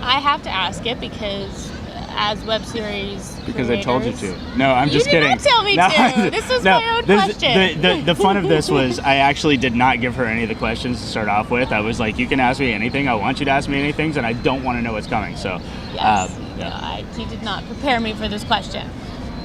I have to ask it because as web series Because creators, I told you to. No, I'm just kidding. You did not tell me to. This was my own question. The fun of this was I actually did not give her any of the questions to start off with. I was like, you can ask me anything. I want you to ask me anything, and I don't want to know what's coming. So, yes. You did not prepare me for this question.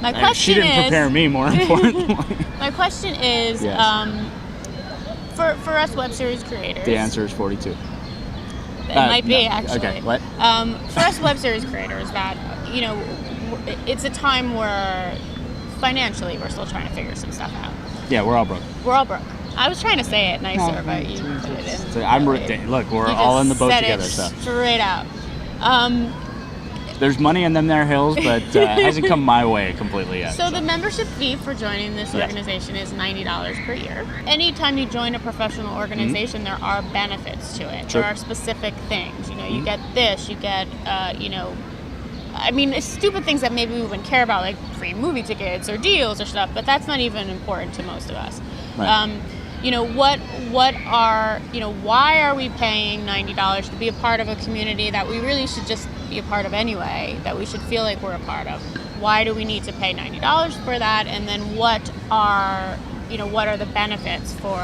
My question she didn't prepare me, more importantly. My question is, Yes. For us web series creators. The answer is 42. It might be, no. actually. Okay, what? For us web series creators, that, it's a time where financially we're still trying to figure some stuff out. Yeah, we're all broke. We're all broke. I was trying to say it nicer, but you put it in. Look, we're all in the boat together. So Straight out. there's money in them there hills, but it hasn't come my way completely yet. So the membership fee for joining this organization is $90 per year. Anytime you join a professional organization, there are benefits to it. Sure. There are specific things. You get this, you get, it's stupid things that maybe we wouldn't care about, like free movie tickets or deals or stuff, but that's not even important to most of us. Right. Why are we paying $90 to be a part of a community that we really should just be a part of anyway, that we should feel like we're a part of? Why do we need to pay $90 for that? And then what are the benefits for,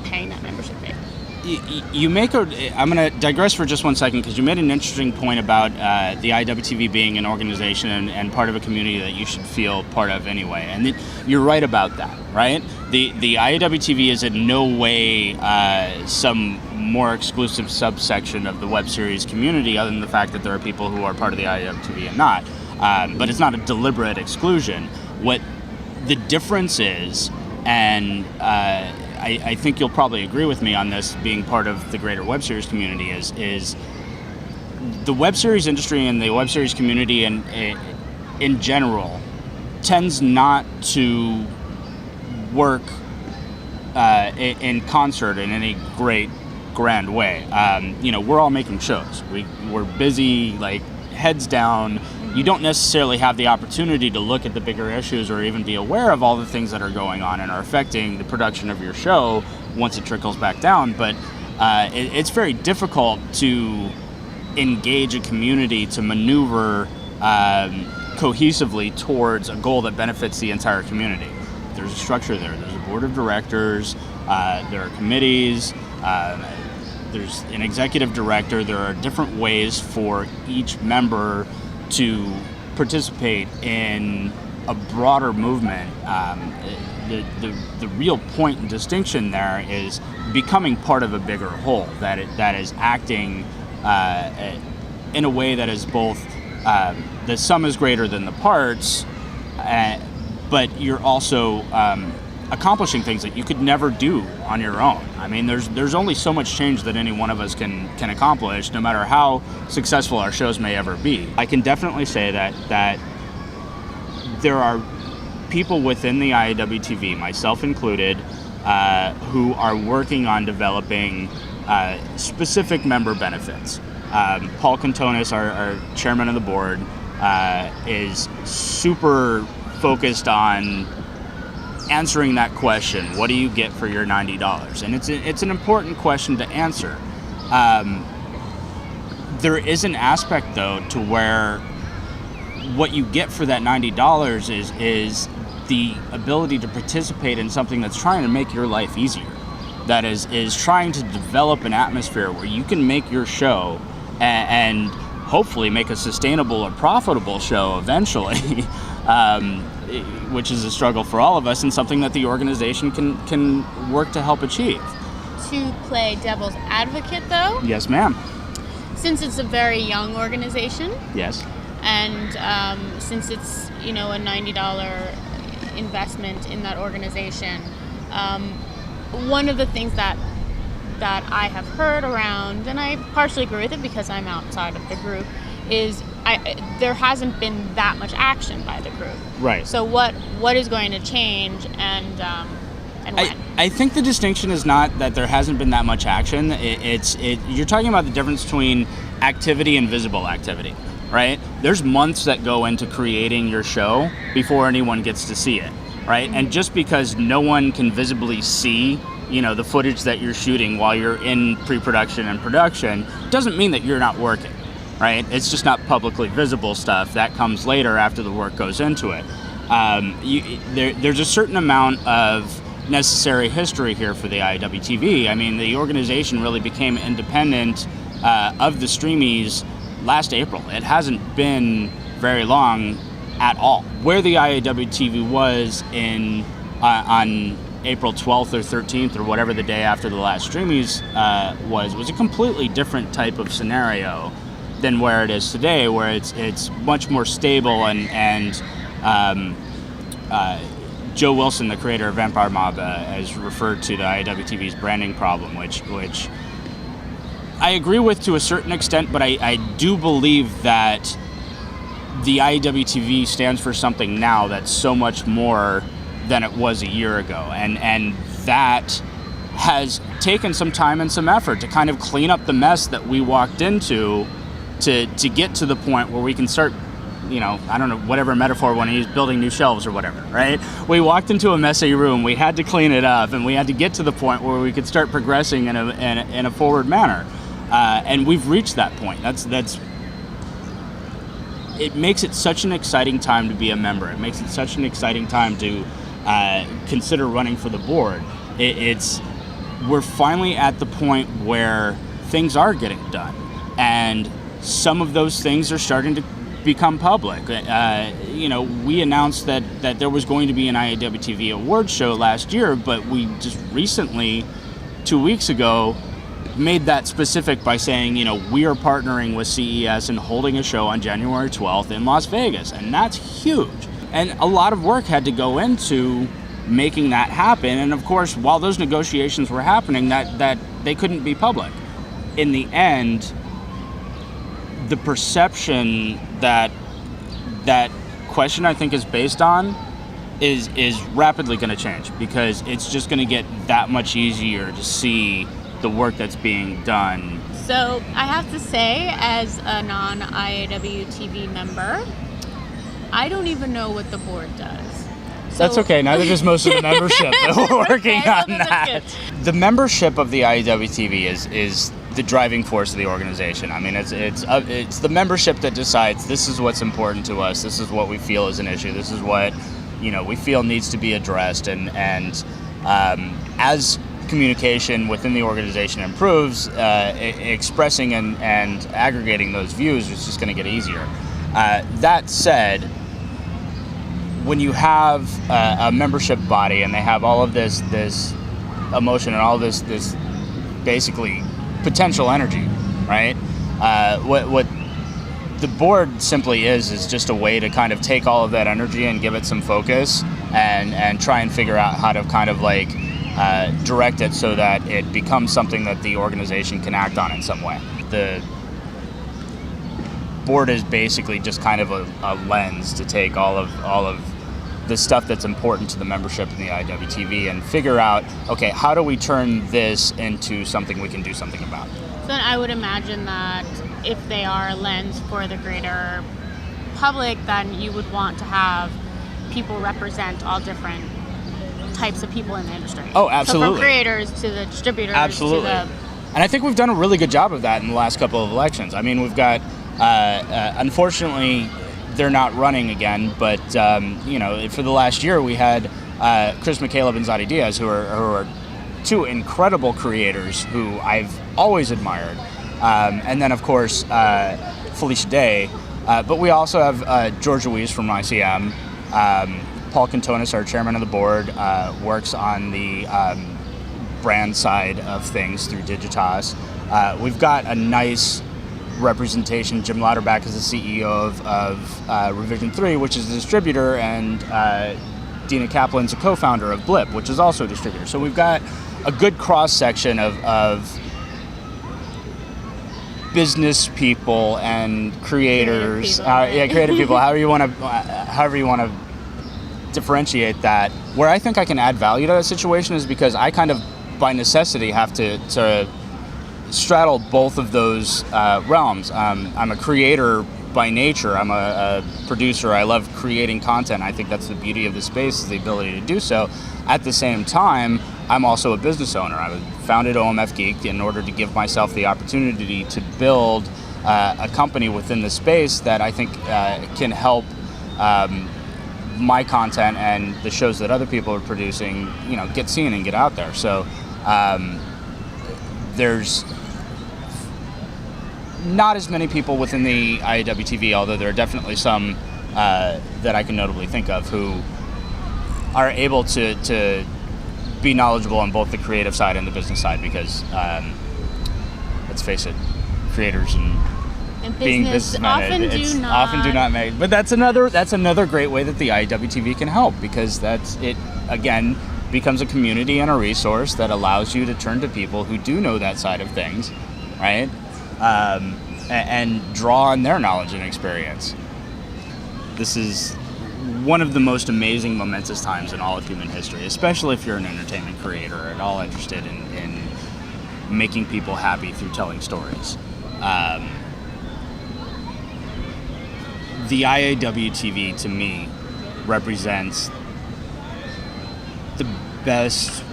paying that membership fee? I'm going to digress for just 1 second because you made an interesting point about the IAWTV being an organization and part of a community that you should feel part of anyway. And you're right about that, right? The IAWTV is in no way some more exclusive subsection of the web series community, other than the fact that there are people who are part of the IAWTV and not. But it's not a deliberate exclusion. What the difference is, and I think you'll probably agree with me on this, being part of the greater web series community, is the web series industry and the web series community in general tends not to work in concert in any great grand way. We're all making shows. We're busy, like heads down. You don't necessarily have the opportunity to look at the bigger issues or even be aware of all the things that are going on and are affecting the production of your show once it trickles back down. But it's very difficult to engage a community to maneuver cohesively towards a goal that benefits the entire community. There's a structure there. There's a board of directors. There are committees. There's an executive director. There are different ways for each member to participate in a broader movement. The real point and distinction there is becoming part of a bigger whole that is acting in a way that is both the sum is greater than the parts, but you're also accomplishing things that you could never do on your own. I mean, there's only so much change that any one of us can accomplish, no matter how successful our shows may ever be. I can definitely say that there are people within the IAWTV, myself included, who are working on developing specific member benefits. Paul Cantonis, our chairman of the board, is super focused on answering that question. What do you get for your $90? And it's an important question to answer. There is an aspect, though, to where what you get for that $90 is the ability to participate in something that's trying to make your life easier. That is trying to develop an atmosphere where you can make your show and hopefully make a sustainable or profitable show eventually. Which is a struggle for all of us and something that the organization can work to help achieve. To play devil's advocate, though? Yes, ma'am. Since it's a very young organization. Yes. And since it's, a $90 investment in that organization, one of the things that I have heard around, and I partially agree with it because I'm outside of the group, is there hasn't been that much action by the group. Right. So what is going to change and when? I think the distinction is not that there hasn't been that much action. You're talking about the difference between activity and visible activity, right? There's months that go into creating your show before anyone gets to see it, right? Mm-hmm. And just because no one can visibly see the footage that you're shooting while you're in pre-production and production doesn't mean that you're not working, right? It's just not publicly visible stuff. That comes later after the work goes into it. There's a certain amount of necessary history here for the IAWTV. I mean, the organization really became independent of the Streamies last April. It hasn't been very long at all. Where the IAWTV was on April 12th or 13th or whatever the day after the last Streamies was a completely different type of scenario than where it is today, where it's much more stable and Joe Wilson, the creator of Vampire Mob, has referred to the IAWTV's branding problem, which I agree with to a certain extent, but I do believe that the IAWTV stands for something now that's so much more than it was a year ago, and that has taken some time and some effort to kind of clean up the mess that we walked into to get to the point where we can start, I don't know, whatever metaphor when he's building new shelves or whatever, right? We walked into a messy room, we had to clean it up, and we had to get to the point where we could start progressing in a forward manner. And we've reached that point. It makes it such an exciting time to be a member. It makes it such an exciting time to consider running for the board. We're finally at the point where things are getting done, and some of those things are starting to become public. We announced that there was going to be an IAWTV awards show last year, but we just recently, 2 weeks ago, made that specific by saying, we are partnering with CES and holding a show on January 12th in Las Vegas, and that's huge. And a lot of work had to go into making that happen, and of course, while those negotiations were happening, that they couldn't be public. In the end, the perception that question, I think, is based on is rapidly going to change, because it's just going to get that much easier to see the work that's being done. So I have to say, as a non-IAWTV member, I don't even know what the board does. That's okay. Neither does most of the membership. We're working on that. The membership of the IAWTV is the driving force of the organization. I mean, it's the membership that decides this is what's important to us. This is what we feel is an issue. This is what we feel needs to be addressed. And as communication within the organization improves, expressing and aggregating those views is just going to get easier. That said, when you have a membership body and they have all of this emotion and all this basically potential energy, right? What the board simply is just a way to kind of take all of that energy and give it some focus and try and figure out how to kind of like direct it so that it becomes something that the organization can act on in some way. The board is basically just kind of a lens to take all of the stuff that's important to the membership in the IAWTV and figure out, okay, how do we turn this into something we can do something about? So then I would imagine that if they are a lens for the greater public, then you would want to have people represent all different types of people in the industry. Oh, absolutely. So from creators to the distributors. Absolutely. And I think we've done a really good job of that in the last couple of elections. I mean, we've got, unfortunately, they're not running again, but for the last year we had Chris McCaleb and Zadi Diaz, who are two incredible creators who I've always admired, and then of course Felicia Day, but we also have George Louise from ICM. Paul Cantonis, our chairman of the board, works on the brand side of things through Digitas. We've got a nice representation. Jim Lauterbach is the CEO of Revision 3, which is a distributor, and Dina Kaplan's a co-founder of Blip, which is also a distributor. So we've got a good cross-section of business people and creators. Creative people. However you want to differentiate that. Where I think I can add value to that situation is because I kind of, by necessity, have to straddle both of those realms. I'm a creator by nature. I'm a producer. I love creating content. I think that's the beauty of the space, is the ability to do so. At the same time, I'm also a business owner. I founded OMF Geek in order to give myself the opportunity to build a company within the space that I think can help my content and the shows that other people are producing, get seen and get out there. So there's not as many people within the IAWTV, although there are definitely some that I can notably think of who are able to be knowledgeable on both the creative side and the business side, because let's face it, creators and being businessmen often do not make. But that's another great way that the IAWTV can help, because it again becomes a community and a resource that allows you to turn to people who do know that side of things, right? And draw on their knowledge and experience. This is one of the most amazing, momentous times in all of human history, especially if you're an entertainment creator at all interested in making people happy through telling stories. The IAWTV, to me, represents the best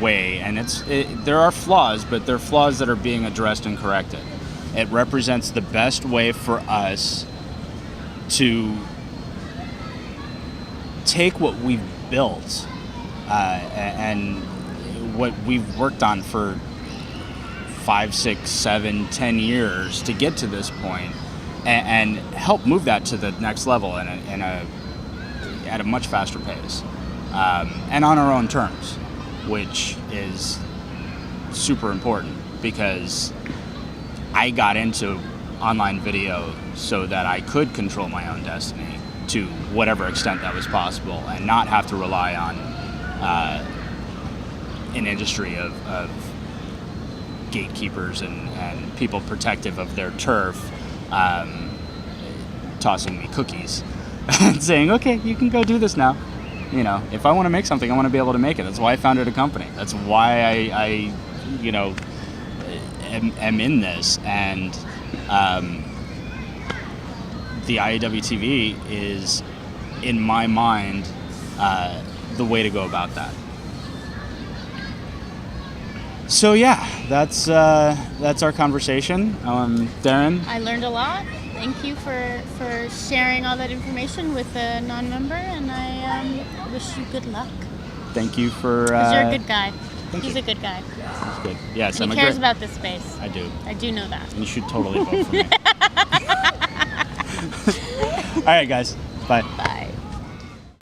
way, and there are flaws, but they're flaws that are being addressed and corrected. It represents the best way for us to take what we've built and what we've worked on for 5, 6, 7, 10 years to get to this point, and help move that to the next level at a much faster pace, and on our own terms, which is super important, because I got into online video so that I could control my own destiny to whatever extent that was possible, and not have to rely on an industry of gatekeepers and people protective of their turf tossing me cookies and saying, okay, you can go do this now. If I want to make something, I want to be able to make it. That's why I founded a company. That's why I am in this. And the IAWTV is, in my mind, the way to go about that. So yeah, that's our conversation. Daryn? I learned a lot. Thank you for sharing all that information with a non-member, and I wish you good luck. Thank you for... Because you're a good guy. He's a good guy. That's good. Yes, and he cares about this space. I do. I do know that. And you should totally vote for me. All right, guys. Bye.